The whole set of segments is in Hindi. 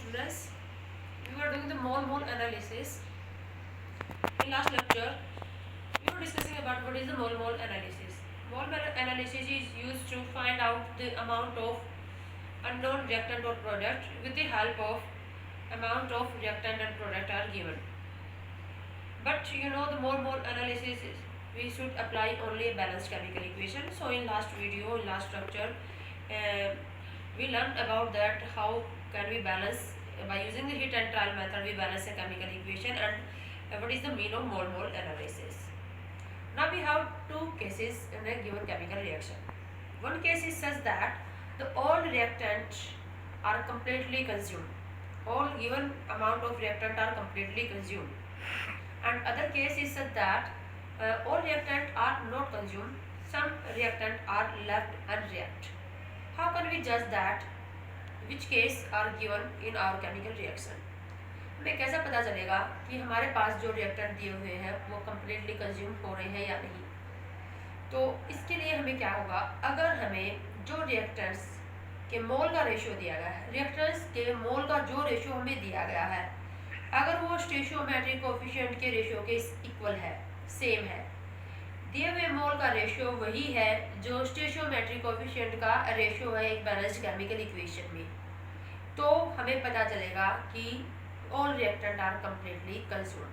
students, we were doing the mole analysis. In last lecture, we were discussing about what is the mole analysis. Mole analysis is used to find out the amount of unknown reactant or product with the help of amount of reactant and product are given. But you know the mole analysis is we should apply only a balanced chemical equation. So in last video, in last lecture, we learned about that how can we balance by using the heat and trial method we balance a chemical equation and what is the mean of mole analysis. Now we have two cases in a given chemical reaction. One case is such that the all reactant are completely consumed. All given amount of reactant are completely consumed. And other case is such that all reactant are not consumed. Some reactant are left unreact. How can we judge that which case are given in our chemical reaction? हमें कैसा पता चलेगा कि हमारे पास जो रिएक्टेंट दिए हुए हैं वो कम्प्लीटली कंज्यूम हो रहे हैं या नहीं? तो इसके लिए हमें क्या होगा, अगर हमें जो रिएक्टेंट्स के मोल का रेशियो दिया गया है, रिएक्टेंट्स के मोल का जो रेशियो हमें दिया गया है, अगर वो स्टोइचियोमेट्रिक कोएफिशिएंट के रेशियो के इक्वल है, सेम है, दिए हुए मोल का रेशियो वही है जो स्टोइचियोमेट्रिक कोएफिशिएंट का रेशियो है एक बैलेंस्ड केमिकल इक्वेशन में, तो हमें पता चलेगा कि all reactant are completely consume,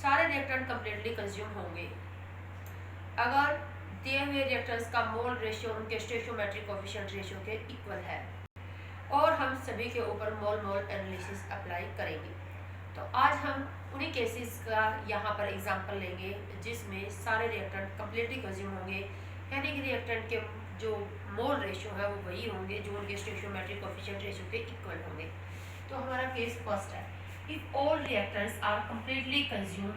सारे रिएक्टेंट कम्प्लीटली कंज्यूम होंगे अगर दिए हुए रिएक्टेंट्स का मोल रेशियो उनके स्टोइचियोमेट्रिक कोएफिशिएंट रेशियो के इक्वल है। और हम सभी के ऊपर मोल एनालिसिस अप्लाई करेंगे। तो आज हम उन्हीं केसेस का यहाँ पर एग्जांपल लेंगे जिसमें सारे रिएक्टेंट कम्प्लीटली कंज्यूम होंगे, यानी कि रिएक्टेंट के जो मोल रेशियो है वो वही होंगे जो उनके स्टोइचियोमेट्रिक कोएफिशिएंट रेशियो के इक्वल होंगे। तो हमारा केस फर्स्ट है, if all reactants are completely consume.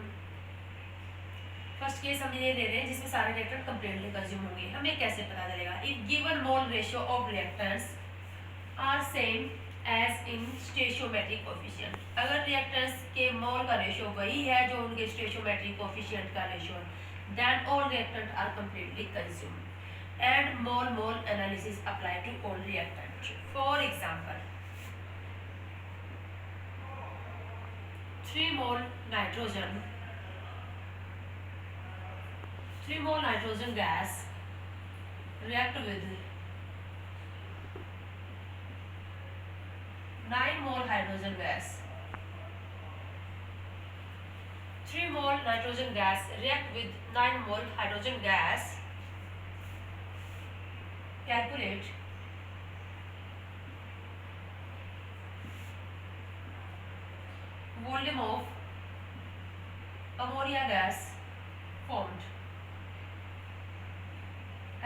First case हम ये ले रहे हैं जिसमें सारे रिएक्टेंट कम्प्लीटली कंज्यूम होंगे। हमें कैसे पता चलेगा? If given mole ratio of reactants are same as in stoichiometric coefficient, अगर रिएक्टेंट्स के मोल का रेशियो वही है जो उनके स्टोइचियोमेट्रिक कोएफिशिएंट का रेशियो है, then all reactant are completely consumed and mole analysis apply to all reactant. For example 3 mole nitrogen gas react with 9 mole hydrogen gas. 3 mole nitrogen gas react with 9 mole hydrogen gas. Calculate volume of ammonia gas formed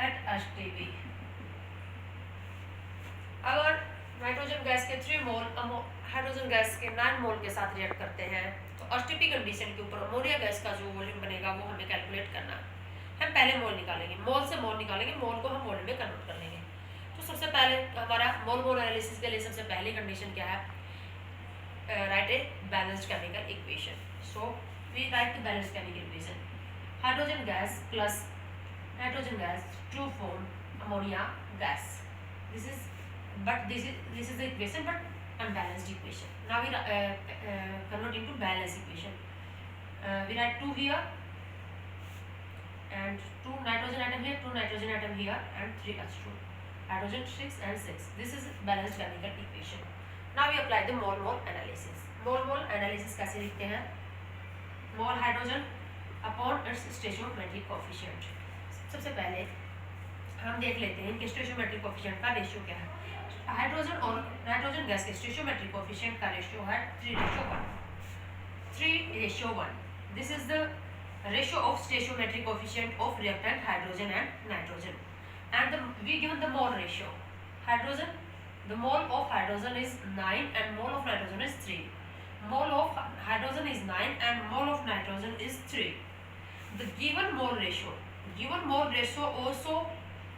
at HTB. अगर नाइट्रोजन गैस के 3 मोल हाइड्रोजन गैस के 9 मोल के साथ रिएक्ट करते हैं तो एचटीपी कंडीशन के ऊपर अमोनिया गैस का जो वॉल्यूम बनेगा वो हमें कैलकुलेट करना है। हम पहले मोल निकालेंगे, मोल से मोल निकालेंगे, मोल को हम वॉल्यूम में कन्वर्ट कर लेंगे। तो सबसे पहले हमारा मोल एनालिसिस के लिए सबसे पहली कंडीशन क्या है? write a balanced chemical equation. So we write the balanced chemical equation. Hydrogen gas plus nitrogen gas to form ammonia gas. This is the equation but unbalanced equation. Now we convert into balanced equation. We write 2 here and 2 nitrogen atom here, 2 nitrogen atom here and 3 H2. Hydrogen 6 and 6. This is balanced chemical equation. Now we apply the mole analysis. Mole analysis कैसे लिखते हैं? Mole hydrogen upon its stoichiometric coefficient. सबसे पहले हम देख लेते हैं इनके स्टोइचियोमेट्रिक कोएफिशिएंट का रेशियो क्या है। हाइड्रोजन और नाइट्रोजन गैस के स्टोइचियोमेट्रिक कोएफिशिएंट का रेशियो है 3:1। This is the ratio of stoichiometric coefficient of reactant hydrogen and nitrogen. And we given the mole ratio. Hydrogen, the mole of hydrogen is 9 and mole of nitrogen is 3. Mole of hydrogen is 9 and mole of nitrogen is 3. The given mole ratio also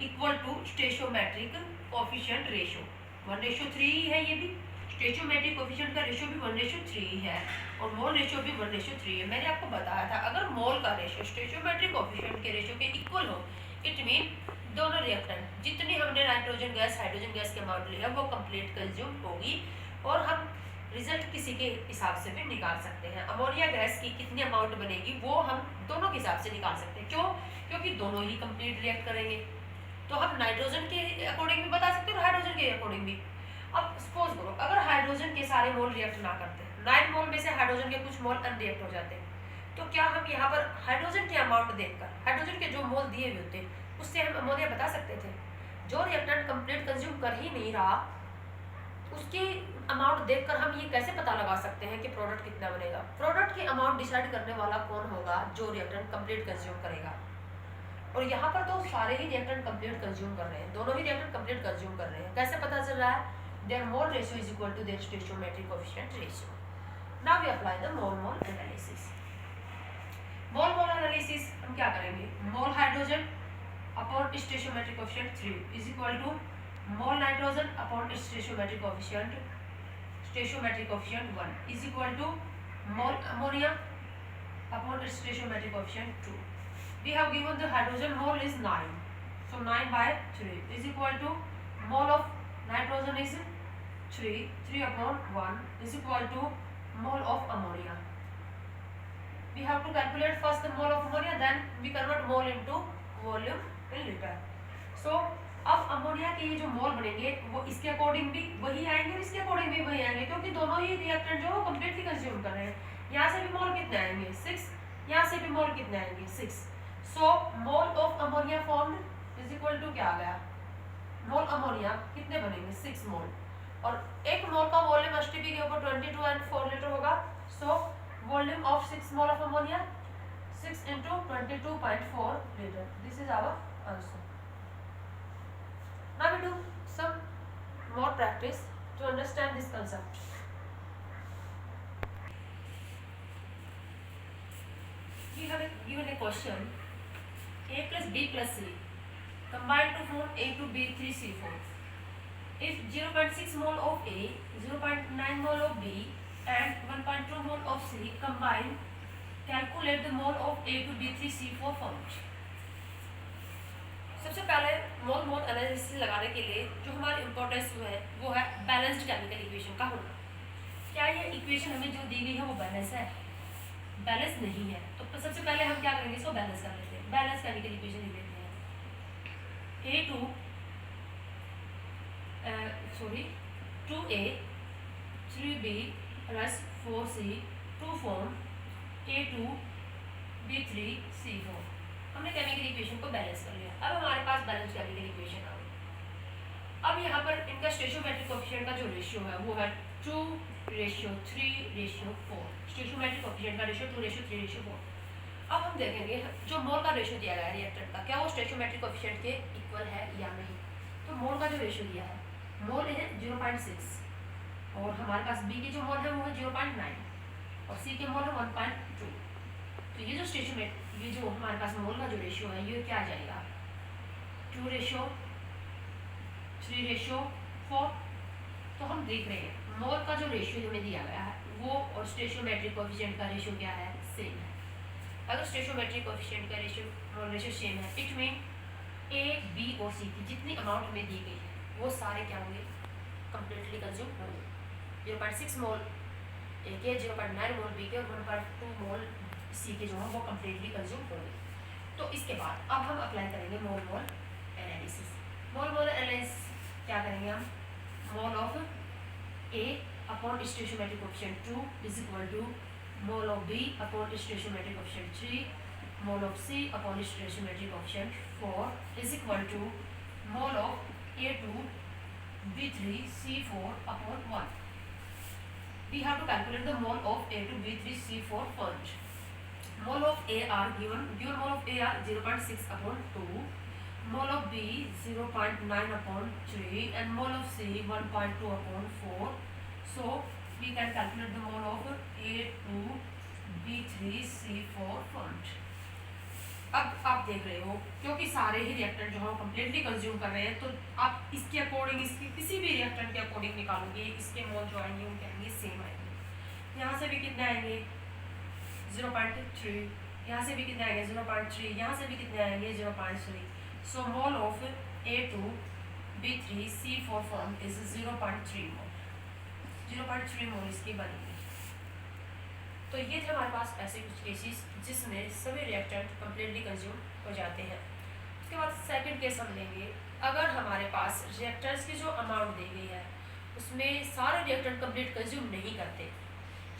equal to stoichiometric coefficient ratio. 1:3 ही है, ये भी स्टोइचियोमेट्रिक कोएफिशिएंट का रेशियो भी 1:3 ही है और मोल रेशियो भी 1:3 है। मैंने आपको बताया था अगर मोल का रेशियो स्टोइचियोमेट्रिक कोएफिशिएंट के रेशियो के इक्वल हो, इट मीन दोनों रिएक्टेंट जितनी हमने नाइट्रोजन गैस हाइड्रोजन गैस के अमाउंट लिया वो कंप्लीट कंज्यूम होगी और हम रिजल्ट किसी के हिसाब से भी निकाल सकते हैं। अमोनिया गैस की कितनी अमाउंट बनेगी वो हम दोनों के हिसाब से निकाल सकते हैं। क्यों? क्योंकि दोनों ही कंप्लीट रिएक्ट करेंगे। तो हम नाइट्रोजन के अकॉर्डिंग भी बता सकते हैं और हाइड्रोजन के अकॉर्डिंग भी। अब सपोज करो अगर हाइड्रोजन के सारे मोल रिएक्ट ना करते, 9 मोल में से हाइड्रोजन के कुछ मोल अनरिएक्ट हो जाते, तो क्या हम यहाँ पर हाइड्रोजन के अमाउंट देखकर, हाइड्रोजन के जो मोल दिए हुए होते उससे हम अमोनिया बता सकते थे? जो रिएक्टेंट कंप्लीट कंज्यूम कर ही नहीं रहा उसकी अमाउंट देखकर हम ये कैसे पता लगा सकते हैं कि प्रोडक्ट कितना बनेगा? प्रोडक्ट की अमाउंट डिसाइड करने वाला कौन होगा? जो रिएक्टेंट कंप्लीट कंज्यूम करेगा। और यहाँ पर तो सारे ही रिएक्टेंट कंप्लीट कंज्यूम कर रहे हैं, दोनों ही रिएक्टेंट कंप्लीट कंज्यूम कर रहे हैं। कैसे पता चल रहा है? Their mole ratio is equal to their stoichiometric coefficient ratio. Now we apply the mole mole analysis. Mole mole analysis हम क्या करेंगे? Mole hydrogen upon stoichiometric coefficient 3 is equal to mole nitrogen upon stoichiometric coefficient 1 is equal to mole ammonia upon stoichiometric coefficient 2. We have given the hydrogen mole is 9, so 9 by 3 is equal to mole of nitrogen is 3 upon 1 is equal to mole of ammonia. We have to calculate first the mole of ammonia, then we convert mole into volume in liter. So अब अमोनिया के ये जो मोल बनेंगे वो इसके अकॉर्डिंग भी वही आएंगे और इसके अकॉर्डिंग भी वही आएंगे, क्योंकि दोनों ही रिएक्टेंट जो है कंप्लीटली कंज्यूम कर रहे हैं। यहाँ से भी मोल कितने आएंगे? 6, यहाँ से भी मोल कितने आएंगे? 6। So mole of ammonia formed is equal to क्या आ गया? मोल अमोनिया कितने बनेंगे? 6 मोल, और एक मोल का वॉल्यूम एसटीपी के ऊपर 22 and 4 लीटर होगा। So volume of 6 mole of ammonia 6 into 22.4 litre. This is our answer. Now we do some more practice to understand this concept. We have given a question: A plus B plus C combined to form A to B3C4. If 0.6 mole of A, 0.9 mole of B, and 1.2 mole of C combine, calculate the mole of A to B3C4 formed. सबसे पहले मोल मोल एनालिसिस लगाने के लिए जो हमारी इंपॉर्टेंस वो है बैलेंस्ड केमिकल इक्वेशन का होना। क्या ये इक्वेशन हमें जो दी गई है वो बैलेंस है? बैलेंस नहीं है। तो सबसे पहले हम क्या करेंगे? इसको बैलेंस कर लेते हैं। बैलेंस केमिकल इक्वेशन लिख लेते हैं। 2A 3B plus 4C to form A2B3C4। हमने केमिकल इक्वेशन को बैलेंस कर लिया। अब हमारे पास बैलेंस केमिकल इक्वेशन आ गई। अब यहाँ पर इनका स्टोइचियोमेट्रिक कोएफिशिएंट का जो रेशियो है वो है 2:3:4। स्टोइचियोमेट्रिक कोएफिशिएंट का रेशियो 2:3:4। अब हम देखेंगे जो मोल का रेशियो दिया गया है रिएक्टेंट का, क्या वो स्टोइचियोमेट्रिक कोएफिशिएंट के इक्वल है या नहीं। तो मोल का जो रेशियो दिया है, मोल है 0.6 और हमारे पास बी के जो मोल है वो है 0.9 और सी के मोल है 1.2। तो ये जो स्टोइचियोमेट्रिक, ये जो हमारे पास मोल का जो रेशियो है ये क्या आ जाएगा? 2:3:4। तो हम देख रहे हैं मोल का जो रेशियो हमें दिया गया है वो और स्टोइचियोमेट्रिक कोएफिशिएंट का रेशियो क्या है? सेम है। अगर स्टोइचियोमेट्रिक कोएफिशिएंट का रेशियो मोल रेशियो सेम है, इट मीन ए, बी और सी की जितनी अमाउंट हमें दी गई है वो सारे क्या होंगे? कंप्लीटली कंज्यूम होंगे। 0.6 मोल ए के, 0.9 मोल बी के और 1.2 मोल सी के जो है वो कंप्लीटली कंज्यूम होंगे। तो इसके बाद अब हम अप्लाई करेंगे मोल mole analysis. Mole mole analysis क्या करेंगे हम? Mole of A upon stoichiometric coefficient 2 is equal to mole of B upon stoichiometric coefficient 3, mole of C upon stoichiometric coefficient 4 is equal to mole of A2B3C4 upon 1. We have to calculate the mole of A2B3C4 first. Mole of A are given mole of A are 0.6 upon 2, mole of B 0.9 upon 3 and mole of C 1.2 upon 4. So we can calculate the mole of A2B3C4 first. अब आप देख रहे हो क्योंकि सारे ही रिएक्टेंट जो है कंप्लीटली कंज्यूम कर रहे हैं, तो आप इसके अकॉर्डिंग, इसकी किसी भी रिएक्टेंट के अकॉर्डिंग निकालोगे, इसके मोल जो आएंगे उनके आएंगे सेम आएंगे। यहाँ से भी कितने आएंगे? 0.3, यहाँ से भी कितने आएंगे? 0.3, यहाँ से भी कितने आएंगे? 0.3। So mole of A2B3C4 form is 0.3 mole. 0.3 mole इसकी बनेगी। तो ये थे हमारे पास ऐसे कुछ केसेस जिसमें सभी रिएक्टेंट कम्प्लीटली कंज्यूम हो जाते हैं। उसके बाद सेकंड केस हम लेंगे, अगर हमारे पास रिएक्टर्स की जो अमाउंट दी गई है उसमें सारे रिएक्टेंट कंप्लीट कंज्यूम नहीं करते,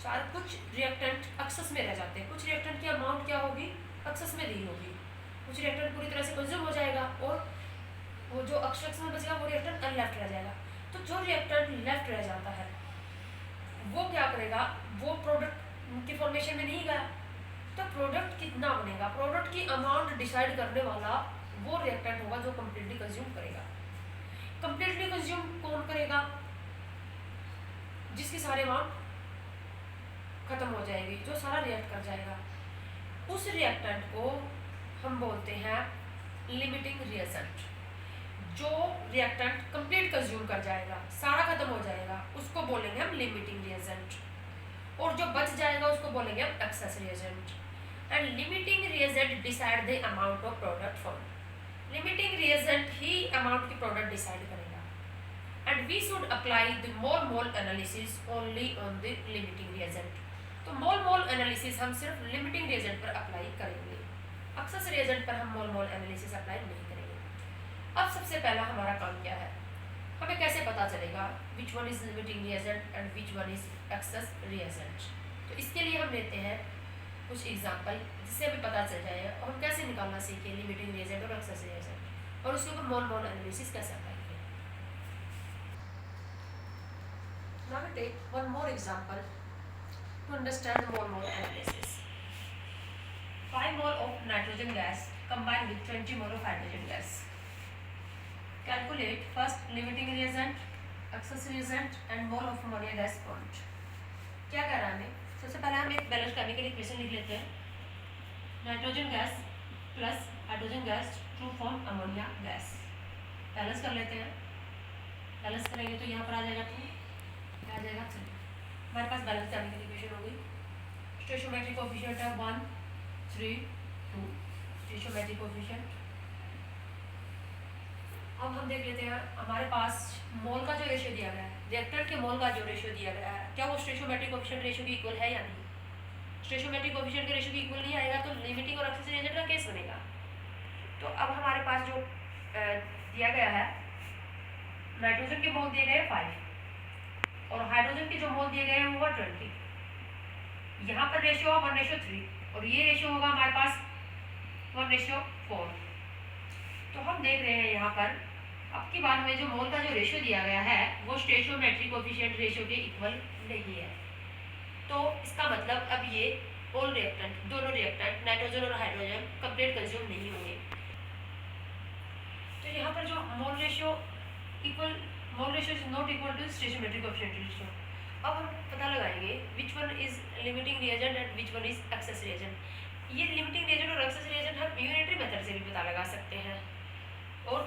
सारे कुछ रिएक्टेंट एक्सेस में रह जाते हैं। कुछ रिएक्टेंट की अमाउंट क्या होगी, एक्सेस में दी होगी, कुछ रिएक्टेंट पूरी तरह से कंज्यूम हो जाएगा और वो जो एक्सेस में बचेगा वो रिएक्टेंट अनलेफ्ट रह जाएगा। तो जो रिएक्टेंट लेफ्ट रह जाता है वो क्या करेगा, वो प्रोडक्ट की फॉर्मेशन में नहीं गया, तो प्रोडक्ट कितना बनेगा, प्रोडक्ट की अमाउंट डिसाइड करने वाला वो रिएक्टेंट होगा जो कम्प्लीटली कंज्यूम करेगा। कम्प्लीटली कंज्यूम कौन करेगा, जिसकी सारी अमाउंट खत्म हो जाएगी, जो सारा रिएक्ट कर जाएगा। उस रिएक्टेंट को हम बोलते हैं लिमिटिंग रिएजेंट। जो रिएक्टेंट कंप्लीट कंज्यूम कर जाएगा, सारा खत्म हो जाएगा, उसको बोलेंगे हम लिमिटिंग रिएजेंट, और जो बच जाएगा उसको बोलेंगे हम excess reagent. And limiting reagent decide the amount of product form. Limiting reagent ही अमाउंट की प्रोडक्ट डिसाइड करेगा। And we should apply the mole mole analysis only on the limiting reagent. तो मोल मोल एनालिसिस हम सिर्फ लिमिटिंग रिएजेंट पर अप्लाई करेंगे, एक्सेस रिएजेंट पर हम मोल मोल एनालिसिस अप्लाई नहीं करेंगे। अब सबसे पहला हमारा काम क्या है, हमें कैसे पता चलेगा विच one is limiting reagent and which one is excess reagent. तो इसके लिए हम लेते हैं कुछ एग्जांपल जिससे हमें पता चल जाए और हम कैसे निकालना सीखें लिमिटिंग रिएजेंट और एक्सेस रिएजेंट, और उसके ऊपर मोल मोल एनालिसिस कैसे अप्लाई करें। Now we take one more example to understand the mole-mole analysis. 5 mole of nitrogen gas combined with 20 mole of hydrogen gas. Calculate first limiting reagent, excess reagent and mole of ammonia gas formed. क्या कर रहा है हमें, सबसे पहले हम एक बैलेंस करने के लिए इक्वेशन लिख लेते हैं। Nitrogen gas plus hydrogen gas to form ammonia gas. Balance कर लेते हैं, बैलेंस करेंगे तो यहाँ पर आ जाएगा 2, आ जाएगा 3। हमारे पास बैलेंस करने की इक्वेशन हो गई। स्टोइचियोमेट्रिक कोएफिशिएंट है 1, 3, 2 स्टोइचियोमेट्रिक कोएफिशिएंट। अब हम देख लेते हैं हमारे पास मोल का जो रेशियो दिया गया है, रिएक्टेंट के मोल का जो रेशियो दिया गया है, क्या वो स्टोइचियोमेट्रिक कोएफिशिएंट रेशियो के इक्वल है या नहीं। स्टोइचियोमेट्रिक कोएफिशिएंट के रेशियो के इक्वल नहीं आएगा तो लिमिटिंग और एक्सेस रिएजेंट का केस बनेगा। तो अब हमारे पास जो दिया गया है, नाइट्रोजन के मोल दिए गए 5 और हाइड्रोजन के जो मोल दिए गए हैं वो 20। यहाँ पर रेशियो होगा 1:3 और ये रेशियो होगा हमारे पास 1:4। तो हम देख रहे हैं यहाँ पर अब की बार में जो मोल का जो रेशियो दिया गया है वो स्टोइचियोमेट्रिक कोएफिशिएंट रेशियो के इक्वल नहीं है। तो इसका मतलब अब ये ऑल रिएक्टेंट, दोनों रिएक्टेंट नाइट्रोजन और हाइड्रोजन कंप्लीट कंज्यूम नहीं होंगे। तो यहाँ पर जो mole ratio is not equal to stoichiometric coefficient ratio. अब हम पता लगाएंगे which one is limiting reagent and which one is excess reagent. ये लिमिटिंग रिएजेंट और एक्सेस रिएजेंट हम यूनिटरी मेथड से भी पता लगा सकते हैं, और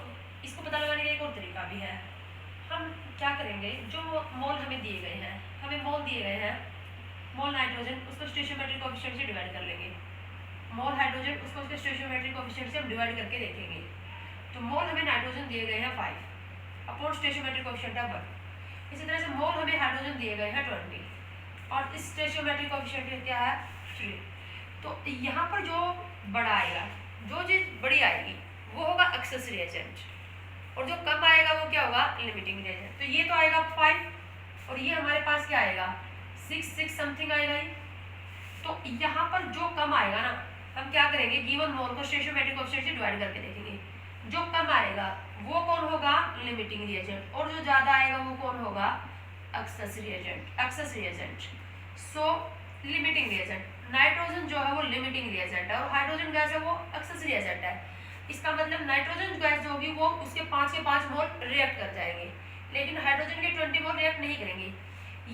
इसको पता लगाने का एक और तरीका भी है। हम क्या करेंगे, जो मोल हमें दिए गए हैं, हमें मोल दिए गए हैं, मोल नाइट्रोजन उसको स्टोइचियोमेट्रिक कोएफिशिएंट से डिवाइड कर लेंगे, मोल हाइड्रोजन उसको उसके स्टोइचियोमेट्रिक कोएफिशिएंट से हम डिवाइड करके देखेंगे। तो मोल हमें नाइट्रोजन दिए गए हैं 5 अपॉन स्टोइचियोमेट्रिक कोएफिशिएंट है 1। इसी तरह से मोल हमें हाइड्रोजन दिए गए हैं 20 और इस स्टोइचियोमेट्रिक कोएफिशिएंट क्या है 3। तो यहाँ पर जो बड़ा आएगा, जो चीज़ बड़ी आएगी वो होगा एक्सेस रिएजेंट और जो कम आएगा वो क्या होगा लिमिटिंग रिएजेंट। तो ये तो आएगा 5 और ये हमारे पास क्या आएगा 6 समथिंग आएगा ही। तो यहाँ पर जो कम आएगा ना, हम क्या करेंगे गिवन मोल को स्टोइचियोमेट्रिक कोएफिशिएंट से डिवाइड करके देखेंगे। जो कम आएगा वो कौन होगा लिमिटिंग रिएजेंट और जो ज्यादा आएगा वो कौन होगा एक्सेस रिएजेंट। सो लिमिटिंग रिएजेंट, नाइट्रोजन जो है वो लिमिटिंग रिएजेंट है और हाइड्रोजन गैस है वो एक्सेस रिएजेंट है। इसका मतलब नाइट्रोजन गैस जो होगी वो उसके 5 के 5 मोल रिएक्ट कर जाएंगे, लेकिन हाइड्रोजन के 20 मोल रिएक्ट नहीं करेंगे।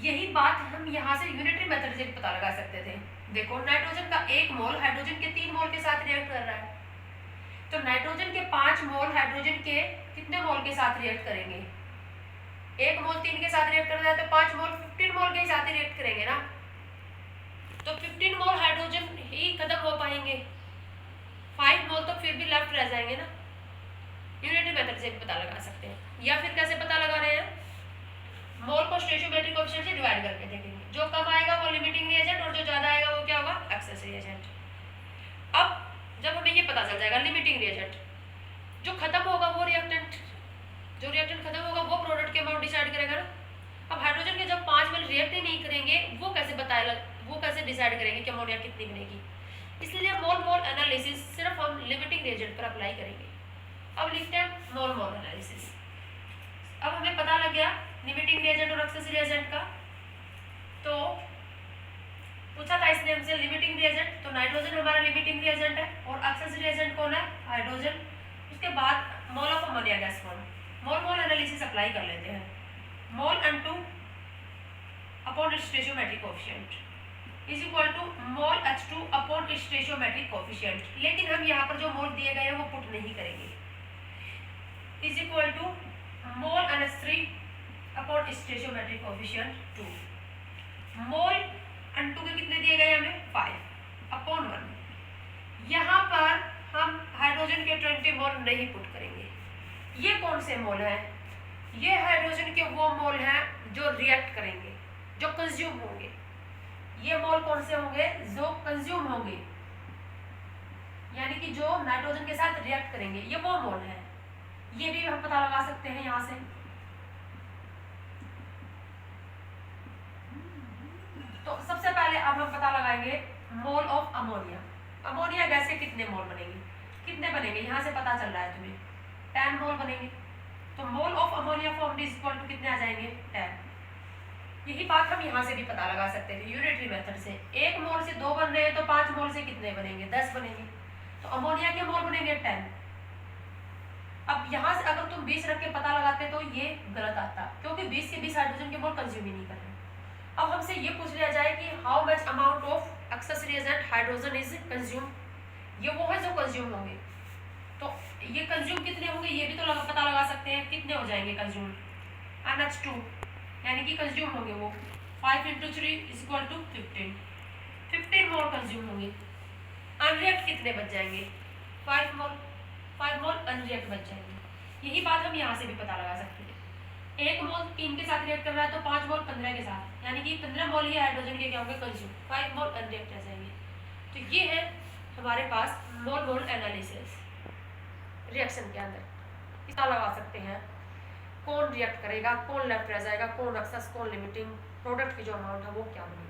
यही बात हम यहाँ से यूनिटरी मेथड से पता लगा सकते थे। देखो नाइट्रोजन का 1 मोल हाइड्रोजन के 3 मोल के साथ रिएक्ट कर रहा है, तो नाइट्रोजन के 5 मोल हाइड्रोजन के कितने मोल के साथ रिएक्ट करेंगे। 1 मोल 3 के साथ रिएक्ट कर रहा है तो 5 मोल 15 मोल के साथ ही रिएक्ट करेंगे ना। तो 15 मोल हाइड्रोजन ही खत्म हो पाएंगे, 5 मोल तो फिर भी लेफ्ट रह जाएंगे ना। यूनिटरी मेथड से भी पता लगा सकते हैं, या फिर कैसे पता लगा रहे हैं, मोल को दोनों स्टोइचियोमेट्रिक कोएफिशिएंट से डिवाइड करके देखेंगे, जो कम आएगा वो लिमिटिंग रिएजेंट और जो ज्यादा आएगा वो क्या होगा, एक्सेस रिएजेंट। अब जब हमें ये पता चल जाएगा लिमिटिंग रिएजेंट, जो खत्म होगा वो रिएक्टेंट, जो रिएक्टेंट खत्म होगा वो प्रोडक्ट के अमाउंट डिसाइड करेगा ना। अब हाइड्रोजन के जब 5 मोल रिएक्ट ही नहीं करेंगे वो कैसे बताएगा, वो कैसे डिसाइड करेंगे कि अमोनिया कितनी बनेगी। इसलिए मोल मोल एनालिसिस सिर्फ हम लिमिटिंग रिएजेंट पर अप्लाई करेंगे। अब लिखते हैं मोल मोल एनालिसिस। अब हमें पता लग गया लिमिटिंग रिएजेंट और एक्सेस रिएजेंट का। तो पूछा था इसने हमसे लिमिटिंग रिएजेंट, तो नाइट्रोजन हमारा लिमिटिंग रिएजेंट है और एक्सेस रिएजेंट कौन है, हाइड्रोजन। उसके बाद mole of ammonia gas form, mole mole analysis apply कर लेते हैं। Mole N2 upon its stoichiometric coefficient is equal to mole H2 upon its stoichiometric coefficient. लेकिन हम यहाँ पर जो मोल दिए गए हैं वो पुट नहीं करेंगे, is equal to mole NH3 upon its stoichiometric coefficient 2। मोल N2 के कितने दिए गए हमें, 5 अपॉन 1। यहाँ पर हम हाइड्रोजन के 20 मोल नहीं पुट करेंगे। ये कौन से मोल हैं, ये हाइड्रोजन के वो मोल हैं जो रिएक्ट करेंगे, जो कंज्यूम होंगे। ये मोल कौन से होंगे, जो कंज्यूम होंगे, यानी कि जो नाइट्रोजन के साथ रिएक्ट करेंगे, ये वो मोल हैं। ये भी हम पता लगा सकते हैं यहाँ से। तो सबसे पहले अब हम पता लगाएंगे मोल ऑफ अमोनिया। अमोनिया गैस के कितने मोल बनेंगे, कितने बनेंगे, यहाँ से पता चल रहा है तुम्हें 10 मोल बनेंगे। तो mole of ammonia formed is equal to कितने आ जाएंगे, 10। यही बात हम यहाँ से भी पता लगा सकते थे यूनिटरी मेथड से। 1 मोल से 2 बन रहे हैं तो 5 मोल से कितने बनेंगे, 10 बनेंगे। तो अमोनिया के मोल बनेंगे 10। अब यहाँ से अगर तुम 20 रख के पता लगाते तो ये गलत आता, क्योंकि 20 के 20 हाइड्रोजन के मोल कंज्यूम ही नहीं कर रहे। अब हमसे ये पूछ लिया जाए कि how much amount of access reagent hydrogen is consume, ये वो है जो कंज्यूम होंगे। तो ये कंज्यूम कितने होंगे ये भी तो पता लगा सकते हैं, कितने हो जाएंगे कंज्यूम, NH2 यानी कि कंज्यूम होंगे वो 5 × 3 = 15 मोल कंज्यूम होंगे। अनरिएक्ट कितने बच जाएंगे, 5 मोल अनरिएक्ट बच जाएंगे। यही बात हम यहाँ से भी पता लगा सकते हैं। 1 मोल 3 के साथ रिएक्ट कर रहा है तो 5 मोल 15 के साथ, यानी कि 15 मोल ही हाइड्रोजन के क्या होंगे कंज्यूम, 5 मोल अनरिएक्ट रह जाएंगे। तो ये है हमारे पास मोल मोल एनालिसिस रिएक्शन के अंदर। पता लगा सकते हैं कौन रिएक्ट करेगा, कौन लेफ्ट रह जाएगा, कौन एक्सेस, कौन लिमिटिंग, प्रोडक्ट की जो अमाउंट है वो क्या बनेगी।